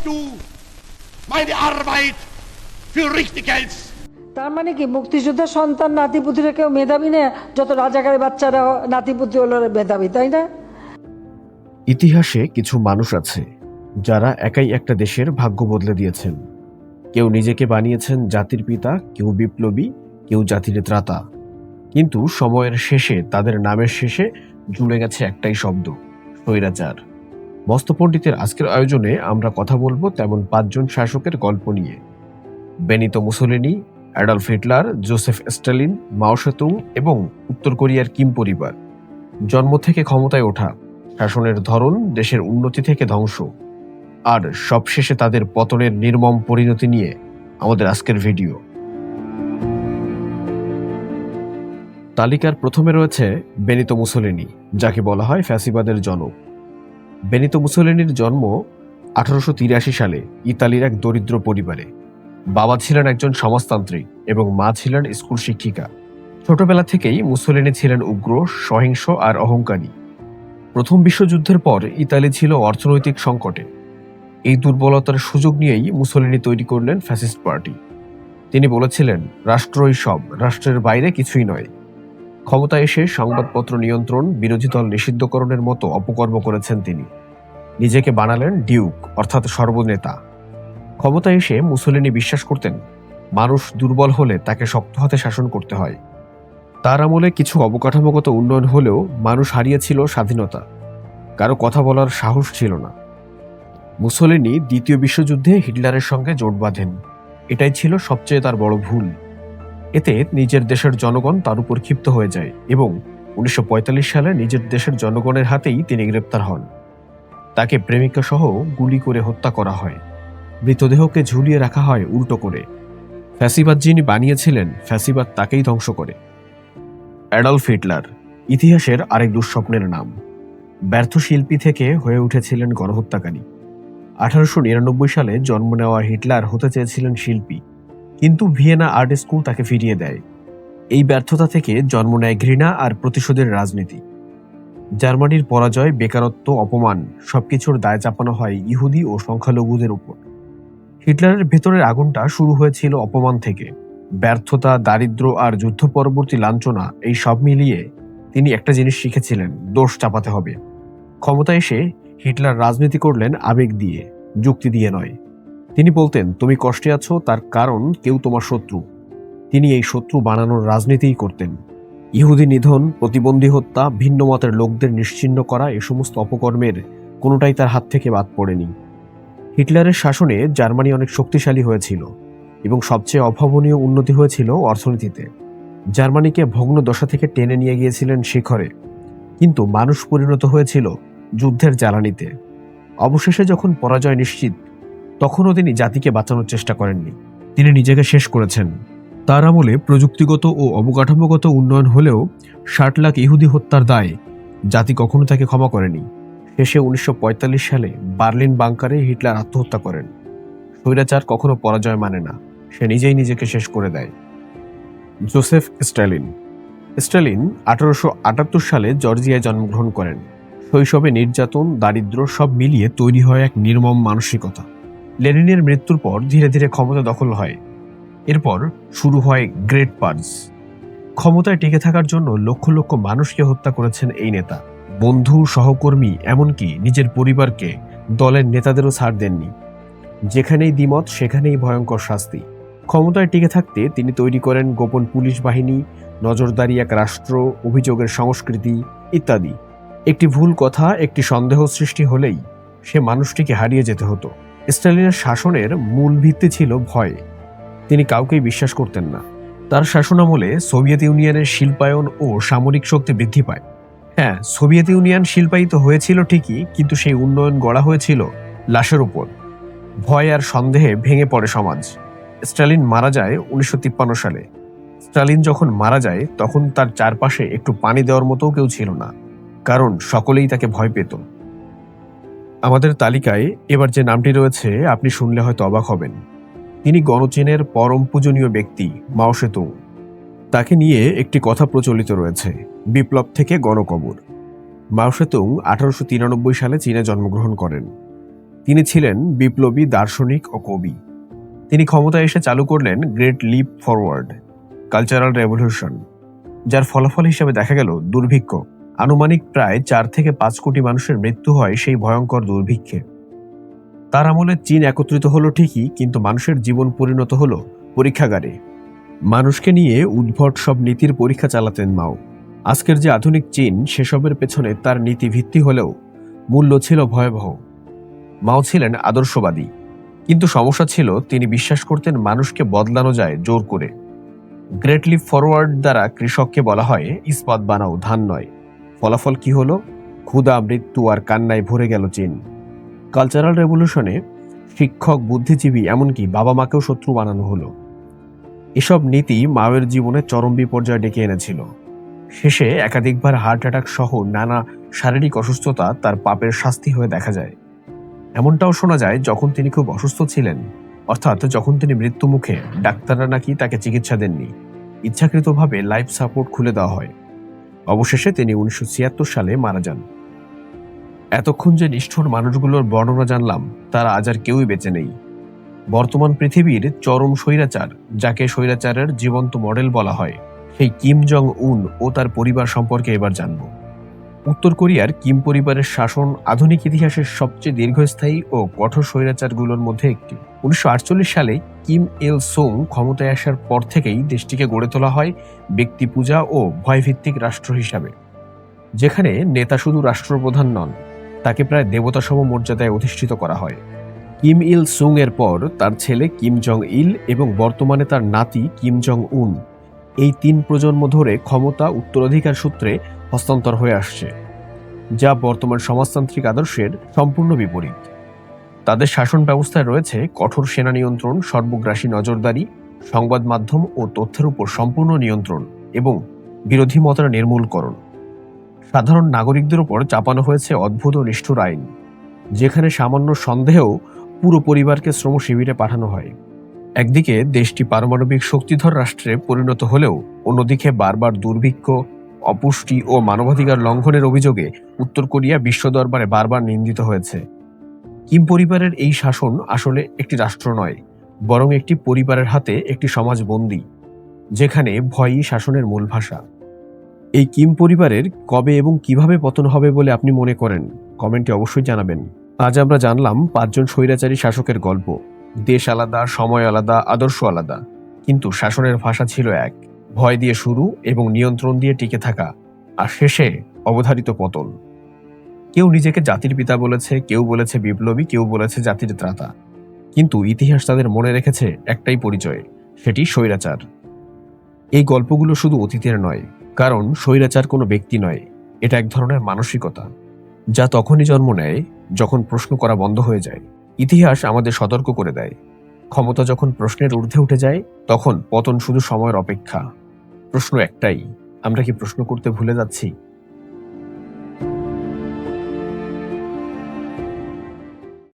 du meine Arbeit für richtig hältst. তার মানে কি মুক্তিযোদ্ধার সন্তান নাতিপুতিরা কেউ মেধাবী না, যত রাজাকারের বাচ্চারা নাতিপুতি হলো মেধাবী, তাই না? ইতিহাসে কিছু মানুষ আছে যারা একাই একটা দেশের ভাগ্য বদলে দিয়েছেন। কেউ নিজেকে বানিয়েছেন জাতির পিতা, কেউ বিপ্লবী, কেউ জাতির ত্রাতা। কিন্তু সময়ের শেষে তাদের নামের শেষে জুড়ে গেছে একটাই শব্দ, স্বৈরাচার। মস্ত পণ্ডিতের আজকের আয়োজনে আমরা কথা বলবো তেমন 5 জন শাসকের গল্প নিয়ে। Benito Mussolini, Adolf Hitler, Joseph Stalin, মাও সেতুং এবং উত্তর কোরিয়ার কিম পরিবার। জন্ম থেকে ক্ষমতায় ওঠা, শাসনের ধরন, দেশের উন্নতি থেকে ধ্বংস, আর সবশেষে তাদের পতনের নির্মম পরিণতি নিয়ে আমাদের আজকের ভিডিও। তালিকার প্রথমে রয়েছে বেনিতো মুসোলিনি, যাকে বলা হয় ফ্যাসিবাদের জনক। বেনিতো মুসোলিনির জন্ম 1883 সালে ইতালির এক দরিদ্র পরিবারে। বাবা ছিলেন একজন সমাজতান্ত্রিক এবং মা ছিলেন স্কুল শিক্ষিকা। ছোটবেলা থেকেই মুসোলিনি ছিলেন উগ্র, সহিংস আর অহংকারী। প্রথম বিশ্বযুদ্ধের পর ইতালি ছিল অর্থনৈতিক সংকটে। এই দুর্বলতার সুযোগ নিয়েই মুসোলিনি তৈরি করলেন ফ্যাসিস্ট পার্টি। তিনি বলেছিলেন, রাষ্ট্রই সব, রাষ্ট্রের বাইরে কিছুই নয়। ক্ষমতায় এসে সংবাদপত্র নিয়ন্ত্রণ, বিরোধী দল নিষিদ্ধকরণের মতো অপকর্ম করেছেন তিনি। নিজেকে বানালেন ডিউক, অর্থাৎ সর্বনেতা। ক্ষমতায় এসে মুসোলিনি বিশ্বাস করতেন, মানুষ দুর্বল হলে তাকে শক্ত হাতে শাসন করতে হয়। তার আমলে কিছু অবকাঠামোগত উন্নয়ন হলেও মানুষ হারিয়েছিল স্বাধীনতা। কারো কথা বলার সাহস ছিল না। মুসোলিনি দ্বিতীয় বিশ্বযুদ্ধে হিটলারের সঙ্গে জোট বাঁধেন। এটাই ছিল সবচেয়ে তার বড় ভুল। এতে নিজের দেশের জনগণ তার উপর ক্ষিপ্ত হয়ে যায় এবং 1945 সালে নিজের দেশের জনগণের হাতেই তিনি গ্রেপ্তার হন। তাকে প্রেমিকা সহ গুলি করে হত্যা করা হয়। মৃতদেহকে ঝুলিয়ে রাখা হয় উল্টো করে। ফ্যাসিবাদ যিনি বানিয়েছিলেন, ফ্যাসিবাদ তাকেই ধ্বংস করে। অ্যাডলফ হিটলার ইতিহাসের আরেক দুঃস্বপ্নের নাম। ব্যর্থ শিল্পী থেকে হয়ে উঠেছিলেন গণহত্যাকারী। 1899 সালে জন্ম নেওয়া হিটলার হতে চেয়েছিলেন শিল্পী, কিন্তু ভিয়েনা আর্ট স্কুল তাকে ফিরিয়ে দেয়। এই ব্যর্থতা থেকে জন্ম নেয় ঘৃণা আর প্রতিশোধের রাজনীতি। জার্মানির পরাজয়, বেকারত্ব, অপমান সবকিছুর দায় চাপানো হয় ইহুদি ও সংখ্যালঘুদের উপর। হিটলারের ভেতরের আগুনটা শুরু হয়েছিল অপমান থেকে। ব্যর্থতা, দারিদ্র্য আর যুদ্ধ পরবর্তী লাঞ্ছনা, এই সব মিলিয়ে তিনি একটা জিনিস শিখেছিলেন, দোষ চাপাতে হবে। ক্ষমতায় এসে হিটলার রাজনীতি করলেন আবেগ দিয়ে, যুক্তি দিয়ে নয়। তিনি বলতেন, তুমি কষ্টে আছো তার কারণ কেউ তোমার শত্রু। তিনি এই শত্রু বানানোর রাজনীতিই করতেন। ইহুদি নিধন, প্রতিবন্ধী হত্যা, ভিন্ন মতের লোকদের নিশ্চিহ্ন করা, এ সমস্ত অপকর্মের কোনোটাই তার হাত থেকে বাদ পড়েনি। হিটলারের শাসনে জার্মানি অনেক শক্তিশালী হয়েছিল এবং সবচেয়ে অভাবনীয় উন্নতি হয়েছিল অর্থনীতিতে। জার্মানিকে ভগ্ন দশা থেকে টেনে নিয়ে গিয়েছিলেন শিখরে, কিন্তু মানুষ পরিণত হয়েছিল যুদ্ধের জ্বালানিতে। অবশেষে যখন পরাজয় নিশ্চিত, তখনও তিনি জাতিকে বাঁচানোর চেষ্টা করেননি। তিনি নিজেকে শেষ করেছেন। তার আমলে প্রযুক্তিগত ও অবকাঠামোগত উন্নয়ন হলেও 60 লাখ ইহুদি হত্যার দায় জাতি কখনো তাকে ক্ষমা করেনি। শেষে 1945 সালে বার্লিন বাংকারে হিটলার আত্মহত্যা করেন। স্বৈরাচার কখনো পরাজয় মানে না, সে নিজেই নিজেকে শেষ করে দেয়। জোসেফ স্ট্যালিন 1878 সালে জর্জিয়ায় জন্মগ্রহণ করেন। শৈশবে নির্যাতন, দারিদ্র্য সব মিলিয়ে তৈরি হয় এক নির্মম মানসিকতা। লেনিনের মৃত্যুর পর ধীরে ধীরে ক্ষমতা দখল হয়। এরপর শুরু হয় গ্রেট পার্জ। ক্ষমতায় টিকে থাকার জন্য লক্ষ লক্ষ মানুষকে হত্যা করেছেন এই নেতা। বন্ধু, সহকর্মী, এমনকি নিজের পরিবারকে, দলের নেতাদেরও ছাড় দেননি। যেখানেই দ্বিমত সেখানেই ভয়ঙ্কর শাস্তি। ক্ষমতায় টিকে থাকতে তিনি তৈরি করেন গোপন পুলিশ বাহিনী, নজরদারি এক রাষ্ট্র, অভিযোগের সংস্কৃতি ইত্যাদি। একটি ভুল কথা, একটি সন্দেহ সৃষ্টি হলেই সে মানুষটিকে হারিয়ে যেতে হতো। স্ট্যালিনের শাসনের মূল ভিত্তি ছিল ভয়। তিনি কাউকেই বিশ্বাস করতেন না। তার শাসনামলে সোভিয়েত ইউনিয়নের শিল্পায়ন ও সামরিক শক্তি বৃদ্ধি পায়। হ্যাঁ, সোভিয়েত ইউনিয়ন শিল্পায়িত হয়েছিল ঠিকই, কিন্তু সেই উন্নয়ন গড়া হয়েছিল লাশের উপর। ভয় আর সন্দেহে ভেঙে পড়ে সমাজ। স্ট্যালিন মারা যায় 1953 সালে। স্ট্যালিন যখন মারা যায় তখন তার চারপাশে একটু পানি দেওয়ার মতো কেউ ছিল না, কারণ সকলেই তাকে ভয় পেত। আমাদের তালিকায় এবার যে নামটি রয়েছে আপনি শুনলে হয়তো অবাক হবেন। তিনি গণচীনের পরম পূজনীয় ব্যক্তি মাও সেতুং। তাকে নিয়ে একটি কথা প্রচলিত রয়েছে, বিপ্লব থেকে গণকবর। মাও সেতুং 1893 সালে চীনে জন্মগ্রহণ করেন। তিনি ছিলেন বিপ্লবী, দার্শনিক ও কবি। তিনি ক্ষমতায় এসে চালু করলেন great leap forward, cultural revolution, যার ফলাফল হিসেবে দেখা গেল দুর্ভিক্ষ। আনুমানিক প্রায় 4 থেকে 5 কোটি মানুষের মৃত্যু হয় সেই ভয়ঙ্কর দুর্ভিক্ষে। তার আমলে চীন একত্রিত হলো ঠিকই, কিন্তু মানুষের জীবন পরিণত হলো পরীক্ষাগারে। মানুষকে নিয়ে উদ্ভট সব নীতির পরীক্ষা চালাতেন মাও। আজকের যে আধুনিক চীন, সেসবের পেছনে তার নীতি ভিত্তি হলেও মূল্য ছিল ভয়াবহ। মাও ছিলেন আদর্শবাদী, কিন্তু সমস্যা ছিল তিনি বিশ্বাস করতেন মানুষকে বদলানো যায় জোর করে। গ্রেট লিপ ফরওয়ার্ড দ্বারা কৃষককে বলা হয় ইস্পাত বানাও, ধান নয়। ফলাফল কি হলো? ক্ষুধা, মৃত্যু আর কান্নায় ভরে গেল চীন। কালচারাল রেভলিউশনে শিক্ষক, বুদ্ধিজীবী, এমনকি বাবা মাকেও শত্রু বানানো হলো। এসব নীতি মাওয়ের জীবনে চরম বিপর্যয় ডেকে এনেছিল। শেষে একাধিকবার হার্ট অ্যাটাক সহ নানা শারীরিক অসুস্থতা তার পাপের শাস্তি হয়ে দেখা যায়। এমনটাও শোনা যায়, যখন তিনি খুব অসুস্থ ছিলেন, অর্থাৎ যখন তিনি মৃত্যু মুখে, ডাক্তাররা নাকি তাকে চিকিৎসা দেননি, ইচ্ছাকৃতভাবে লাইফ সাপোর্ট খুলে দেওয়া হয়। অবশেষে তিনি 1976 সালে মারা যান। এতক্ষণ যে নিষ্ঠুর মানুষগুলোর বর্ণনা জানলাম, তারা আজ আর কেউই বেঁচে নেই। বর্তমান পৃথিবীর চরম স্বৈরাচার, যাকে স্বৈরাচারের জীবন্ত মডেল বলা হয়, সেই কিম জং উন ও তার পরিবার সম্পর্কে এবার জানব। উত্তর কোরিয়ার কিম পরিবারের শাসন আধুনিক ইতিহাসের সবচেয়ে দীর্ঘস্থায়ী ও কঠোর স্বৈরাচারগুলোর মধ্যে একটি। 1948 সালে কিম ইল সুং ক্ষমতায় আসার পর থেকেই দেশটিকে গড়ে তোলা হয় ব্যক্তি পূজা ও ভয়ভিত্তিক রাষ্ট্র হিসাবে, যেখানে নেতা শুধু রাষ্ট্রপ্রধান নন, তাকে প্রায় দেবতাসম মর্যাদায় অধিষ্ঠিত করা হয়। কিম ইল সুং এর পর তার ছেলে কিম জং ইল এবং বর্তমানে তার নাতি কিম জং উন, এই 3 প্রজন্ম ধরে ক্ষমতা উত্তরাধিকার সূত্রে হস্তান্তর হয়ে আসছে, যা বর্তমান সমাজতান্ত্রিক আদর্শের সম্পূর্ণ বিপরীত। তাদের শাসন ব্যবস্থায় রয়েছে কঠোর সেনা নিয়ন্ত্রণ, সর্বগ্রাসী নজরদারি, সংবাদ মাধ্যম ও তথ্যের উপর সম্পূর্ণ নিয়ন্ত্রণ এবং বিরোধী মতের নির্মূলকরণ। সাধারণ নাগরিকদের উপর চাপানো হয়েছে অদ্ভুত ও নিষ্ঠুর আইন, যেখানে সামান্য সন্দেহেও পুরো পরিবারকে শ্রম শিবিরে পাঠানো হয়। একদিকে দেশটি পারমাণবিক শক্তিধর রাষ্ট্রে পরিণত হলেও অন্যদিকে বারবার দুর্ভিক্ষ, অপুষ্টি ও মানবাধিকার লঙ্ঘনের অভিযোগে উত্তর কোরিয়া বিশ্ব দরবারে বারবার নিন্দিত হয়েছে। কিম পরিবারের এই শাসন আসলে একটি রাষ্ট্র নয়, বরং একটি পরিবারের হাতে একটি সমাজ বন্দী, যেখানে ভয়ই শাসনের মূল ভাষা। এই কিম পরিবারের কবে এবং কিভাবে পতন হবে বলে আপনি মনে করেন? কমেন্টে অবশ্যই জানাবেন। আজ আমরা জানলাম 5 জন স্বৈরাচারী শাসকের গল্প। দেশ আলাদা, সময় আলাদা, আদর্শ আলাদা, কিন্তু শাসনের ভাষা ছিল এক: ভয় দিয়ে শুরু এবং নিয়ন্ত্রণ দিয়ে টিকে থাকা, আর শেষে অবধারিত পতন। কেউ নিজেকে জাতির পিতা বলেছে, কেউ বলেছে বিপ্লবী, কেউ বলেছে জাতির ত্রাতা, কিন্তু ইতিহাস তাদের মনে রেখেছে একটাই পরিচয়, সেটি স্বৈরাচার। এই গল্পগুলো শুধু অতীতের নয়, কারণ স্বৈরাচার কোনো ব্যক্তি নয়, এটা এক ধরনের মানসিকতা, যা তখনই জন্ম নেয় যখন প্রশ্ন করা বন্ধ হয়ে যায়। ইতিহাস আমাদের সতর্ক করে দেয়, ক্ষমতা যখন প্রশ্নের ঊর্ধ্বে উঠে যায়, তখন পতন শুধু সময়ের অপেক্ষা। প্রশ্ন একটাই, আমরা কি প্রশ্ন করতে ভুলে যাচ্ছি?